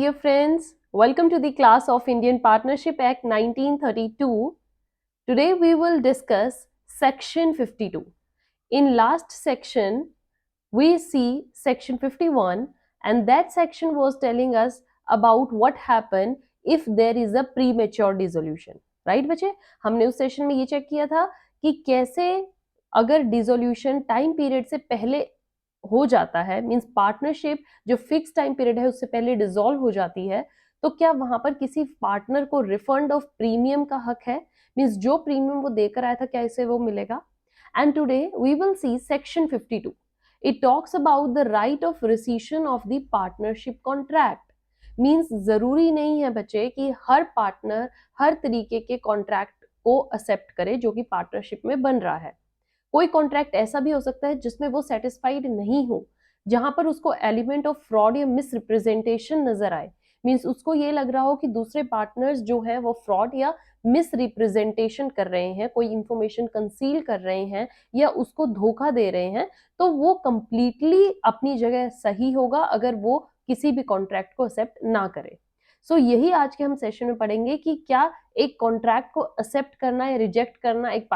dear friends, welcome to the class of Indian Partnership Act 1932. Today we will discuss section 52. In last section, we see section 51 and that section was telling us about what happened if there is a premature dissolution. Right बच्चे, हमने उस session में ये check किया था कि कैसे अगर डिसोल्यूशन टाइम पीरियड से पहले हो जाता है, मींस पार्टनरशिप जो फिक्स टाइम पीरियड है उससे पहले डिसॉल्व हो जाती है, तो क्या वहां पर किसी पार्टनर को रिफंड ऑफ प्रीमियम का हक है, मींस जो प्रीमियम वो देकर आया था क्या इसे वो मिलेगा. And today we will see section 52. It talks about the right of rescission of the partnership contract. Means जरूरी नहीं है बच्चे कि हर पार्टनर हर तरीके के कॉन्ट्रैक्ट को एक्सेप्ट करे जो कि पार्टनरशिप में बन रहा है. कोई कॉन्ट्रैक्ट ऐसा भी हो सकता है जिसमें वो सेटिस्फाइड नहीं हो, जहां पर उसको एलिमेंट ऑफ फ्रॉड या मिस रिप्रेजेंटेशन नजर आए, मींस उसको ये लग रहा हो कि दूसरे पार्टनर्स जो है वो फ्रॉड या मिस रिप्रेजेंटेशन कर रहे हैं, कोई इंफॉर्मेशन कंसील कर रहे हैं या उसको धोखा दे रहे हैं, तो वो कंप्लीटली अपनी जगह सही होगा अगर वो किसी भी कॉन्ट्रैक्ट को एक्सेप्ट ना करे. सो यही आज के हम सेशन में पढ़ेंगे कि क्या एक कॉन्ट्रैक्ट को एक्सेप्ट करना या रिजेक्ट करना एक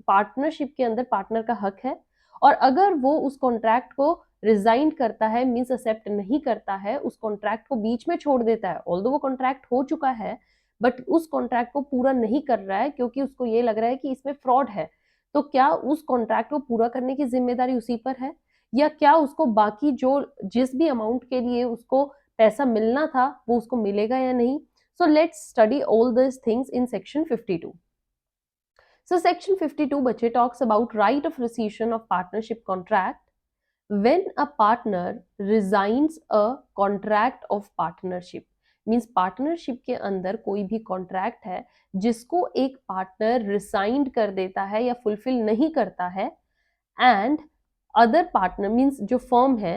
पार्टनरशिप के अंदर पार्टनर का हक है, और अगर वो उस कॉन्ट्रैक्ट को रिजाइन करता है, मींस एक्सेप्ट नहीं करता है, उस कॉन्ट्रैक्ट को बीच में छोड़ देता है, ऑल्दो वो कॉन्ट्रैक्ट हो चुका है बट उस कॉन्ट्रैक्ट को पूरा नहीं कर रहा है क्योंकि उसको ये लग रहा है कि इसमें फ्रॉड है, तो क्या उस कॉन्ट्रैक्ट को पूरा करने की जिम्मेदारी उसी पर है, या क्या उसको बाकी जो जिस भी अमाउंट के लिए उसको पैसा मिलना था वो उसको मिलेगा या नहीं. So let's study all this things in section 52. So section 52 बच्चे talks about right of rescission of partnership contract when a partner resigns a contract of partnership. Means partnership के अंदर कोई भी कॉन्ट्रैक्ट है जिसको एक पार्टनर रिसाइंड कर देता है या फुलफिल नहीं करता है, एंड अदर पार्टनर मीन्स जो फर्म है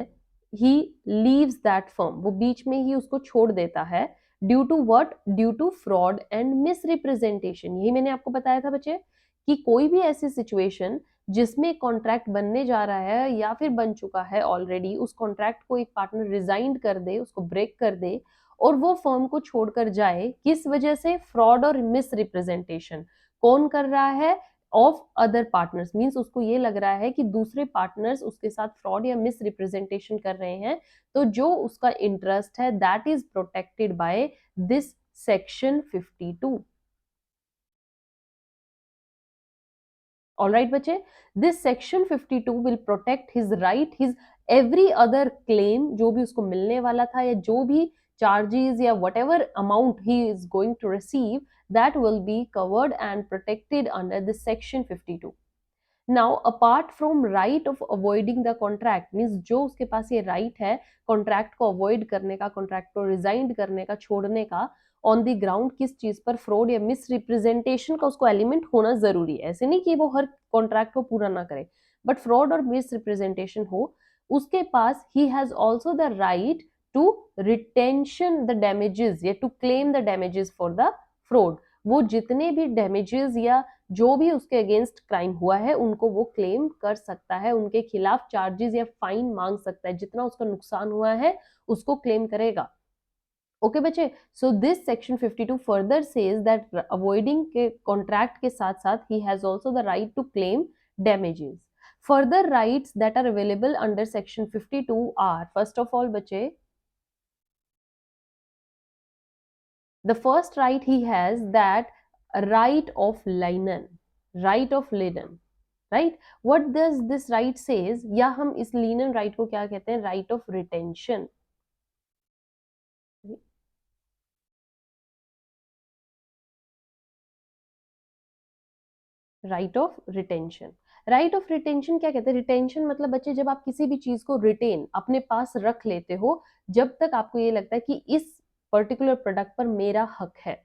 ही लीव्स दैट फर्म, वो बीच में ही उसको छोड़ देता है, due to what, due to fraud and misrepresentation. यही मैंने आपको बताया था बच्चे कि कोई भी ऐसी सिचुएशन जिसमें कॉन्ट्रैक्ट बनने जा रहा है या फिर बन चुका है ऑलरेडी, उस कॉन्ट्रैक्ट को एक पार्टनर रिजाइन कर दे, उसको ब्रेक कर दे और वो फर्म को छोड़कर जाए, किस वजह से, फ्रॉड और मिस रिप्रेजेंटेशन. कौन कर रहा है, ऑफ अदर पार्टनर्स, मींस उसको ये लग रहा है कि दूसरे पार्टनर्स उसके साथ फ्रॉड या मिस रिप्रेजेंटेशन कर रहे हैं, तो जो उसका इंटरेस्ट है that is protected by this section 52. Alright बच्चे, this section 52 will protect his right, his every other claim जो भी उसको मिलने वाला था या जो भी charges या whatever amount he is going to receive, that will be covered and protected under this section 52. Now apart from right of avoiding the contract, means जो उसके पास ये right है contract को avoid करने का, contract को resign करने का, छोड़ने का, ऑन दी ग्राउंड किस चीज पर, फ्रॉड या मिस रिप्रेजेंटेशन का उसको एलिमेंट होना जरूरी है. ऐसे नहीं कि वो हर कॉन्ट्रैक्ट को पूरा ना करे, बट फ्रॉड और मिस रिप्रेजेंटेशन हो, उसके पास ही has also the right to retention the damages या to claim the damages for the fraud. वो जितने भी डैमेजेस या जो भी उसके अगेंस्ट क्राइम हुआ है उनको वो क्लेम कर सकता है, उनके खिलाफ चार्जेस या फाइन मांग सकता है, जितना उसका नुकसान हुआ है उसको क्लेम करेगा. ओके बच्चे, so this section 52 further says that avoiding के कॉन्ट्रैक्ट के साथ साथ ही has also the right to claim damages. Further rights that are available under section 52 are, first of all बच्चे, the first right he has that right of linen, right of linen, right. what does this right says, या हम इस linen right को क्या कहते हैं, right of retention. Right of retention. Right of retention क्या कहते हैं, रिटेंशन मतलब बच्चे जब आप किसी भी चीज को रिटेन अपने पास रख लेते हो जब तक आपको ये लगता है कि इस पर्टिकुलर प्रोडक्ट पर मेरा हक है,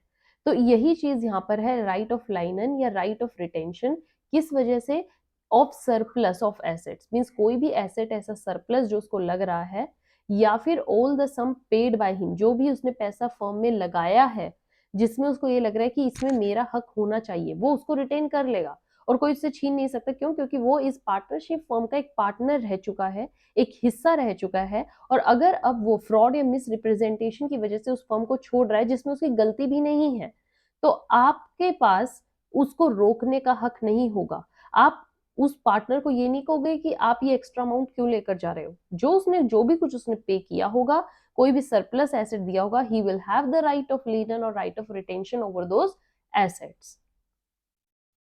तो यही चीज यहाँ पर है राइट ऑफ लाइनन या राइट ऑफ रिटेंशन. किस वजह से, of surplus of assets, means कोई भी एसेट ऐसा सरप्लस जो उसको लग रहा है, या फिर all the sum paid by him, जो भी उसने पैसा फर्म में लगाया है जिसमें उसको ये लग रहा है कि इसमें मेरा हक होना चाहिए, वो उसको रिटेन कर लेगा. और कोई उससे छीन नहीं सकता। क्यों? क्योंकि वो इस पार्टनरशिप फर्म का एक पार्टनर रह चुका है, एक हिस्सा रह चुका है। और अगर अब वो फ्रॉड या मिस रिप्रेजेंटेशन की वजह से उस फर्म को छोड़ रहा है जिसमें उसकी गलती भी नहीं है, तो आपके पास उसको रोकने का हक नहीं होगा। आप उस पार्टनर को ये नहीं कहोगे कि आप ये एक्स्ट्रा अमाउंट क्यों लेकर जा रहे हो। जो भी कुछ उसने पे किया होगा, कोई भी सरप्लस एसेट दिया होगा, he will have the right of lien और right of retention over those assets,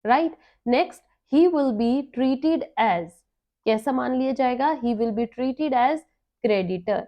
right. Next, he will be treated as, कैसा मान लिया जाएगा? He will be treated as creditor.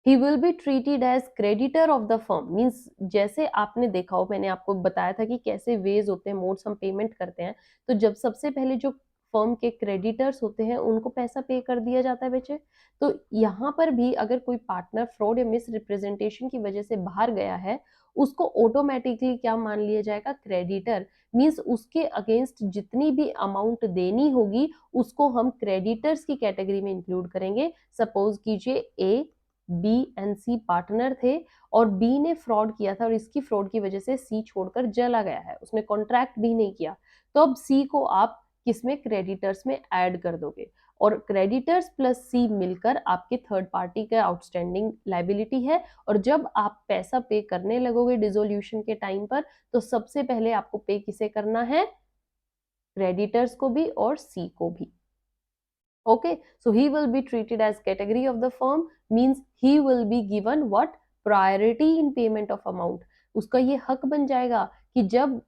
He will be treated as creditor of the firm. Means जैसे आपने देखा हो, मैंने आपको बताया था कि कैसे वेज होते हैं, मोड्स हम पेमेंट करते हैं। तो जब सबसे पहले जो फर्म के क्रेडिटर्स होते हैं उनको पैसा पे कर दिया जाता है बच्चे। तो यहाँ पर भी अगर कोई पार्टनर फ्रॉड या मिस रिप्रेजेंटेशन की वजह से बाहर गया है, उसको ऑटोमेटिकली क्या मान लिया जाएगा? क्रेडिटर। मीन्स उसके अगेंस्ट जितनी भी अमाउंट देनी होगी उसको हम क्रेडिटर्स की कैटेगरी में इंक्लूड करेंगे। सपोज कीजिए ए, बी एंड सी पार्टनर थे और बी ने फ्रॉड किया था और इसकी फ्रॉड की वजह से सी छोड़कर चला गया है, उसने कॉन्ट्रैक्ट भी नहीं किया। तो अब सी को आप किसमें? क्रेडिटर्स में ऐड कर दोगे और क्रेडिटर्स प्लस सी मिलकर आपके थर्ड पार्टी का आउटस्टैंडिंग लाइबिलिटी है। और जब आप पैसा पे करने लगोगे डिसोल्यूशन के टाइम पर, तो सबसे पहले आपको पे किसे करना है? क्रेडिटर्स को भी और सी को भी। Okay, so he will be treated as category of the firm, means he will be given what? Priority in payment of amount. उसका ये हक बन जाएगा कि जब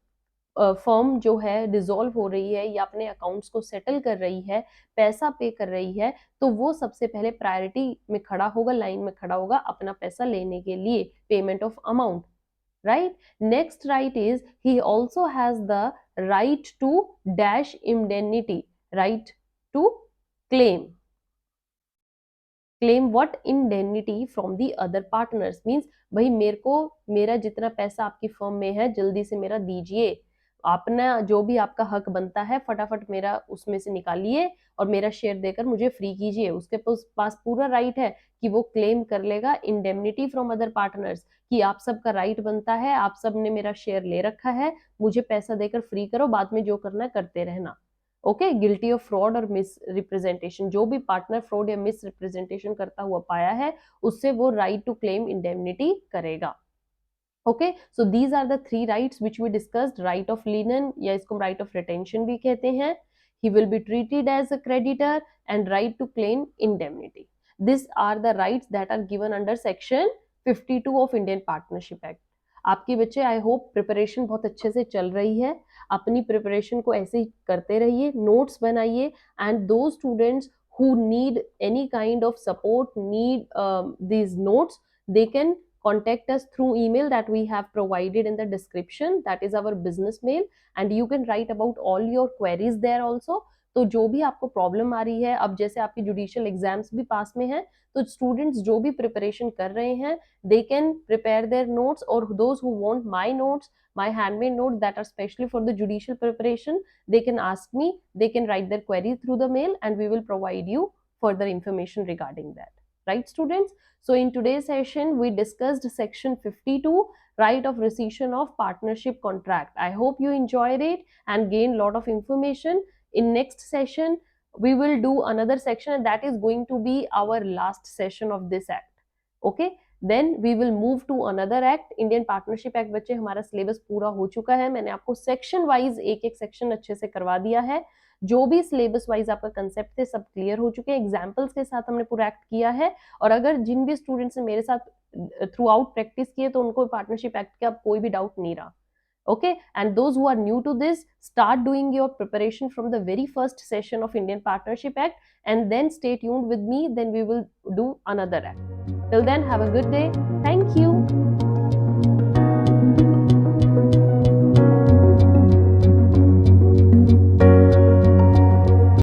फर्म जो है डिसॉल्व हो रही है या अपने अकाउंट्स को सेटल कर रही है, पैसा पे कर रही है, तो वो सबसे पहले प्रायोरिटी में खड़ा होगा, लाइन में खड़ा होगा अपना पैसा लेने के लिए, payment of amount, right. Next right is he also has the right to dash indemnity, right to claim what? indemnity from the other partners। Means भाई मेरे को मेरा जितना पैसा आपकी फर्म में है जल्दी से मेरा दीजिए, अपना जो भी आपका हक बनता है फटाफट मेरा उसमें से निकालिए और मेरा शेयर देकर मुझे फ्री कीजिए। उसके पास पूरा राइट है कि वो क्लेम कर लेगा इंडेमनिटी फ्रॉम अदर पार्टनर्स, कि आप सबका राइट बनता है, आप सब ने मेरा शेयर ले रखा है, मुझे पैसा देकर फ्री करो, बाद में जो करना करते रहना। ओके, गिल्टी ऑफ फ्रॉड और मिस रिप्रेजेंटेशन, जो भी पार्टनर फ्रॉड या मिस रिप्रेजेंटेशन करता हुआ पाया है उससे वो राइट टू क्लेम इंडेमनिटी करेगा। Okay, so these are the three rights which we discussed. Right of lien या इसको राइट ऑफ रिटेंशन भी कहते हैं, he will be treated as a creditor and right to claim indemnity. This are the rights that are given under section 52 of Indian partnership act. आपके बच्चे I hope preparation बहुत अच्छे से चल रही है। अपनी प्रिपरेशन को ऐसे ही करते रहिए, नोट्स बनाइए, एंड दो students who need any kind of support, need these notes, they can contact us through email that we have provided in the description, that is our business mail, and you can write about all your queries there also। तो जो भी आपको problem आ रही है, अब जैसे आपकी judicial exams भी पास में है, तो स्टूडेंट्स जो भी प्रिपरेशन कर रहे हैं they can prepare their notes, or those who want my notes, my handmade notes that are specially for the judicial preparation, they can ask me, they can write their queries through the mail and we will provide you further information regarding that, right students? So in today's session we discussed section 52, right of rescission of partnership contract. I hope you enjoyed it and gained lot of information. In next session we will do another section and that is going to be our last session of this act। okay, then we will move to another act. Indian partnership act बच्चे हमारा syllabus पूरा हो चुका है, मैंने आपको section wise एक एक सेक्शन अच्छे से करवा दिया है। जो भी सिलेबस वाइज आपका कंसेप्ट थे सब क्लियर हो चुके हैं, एग्जाम्पल्स के साथ हमने पूरा एक्ट किया है। और अगर जिन भी स्टूडेंट्स ने मेरे साथ थ्रू आउट प्रैक्टिस किए तो उनको पार्टनरशिप एक्ट का कोई भी डाउट नहीं रहा। okay, and those who are new to this, start doing your preparation from the very first session of Indian Partnership Act and then stay tuned with me, then we will do another act. Till then, have a good day. Thank you.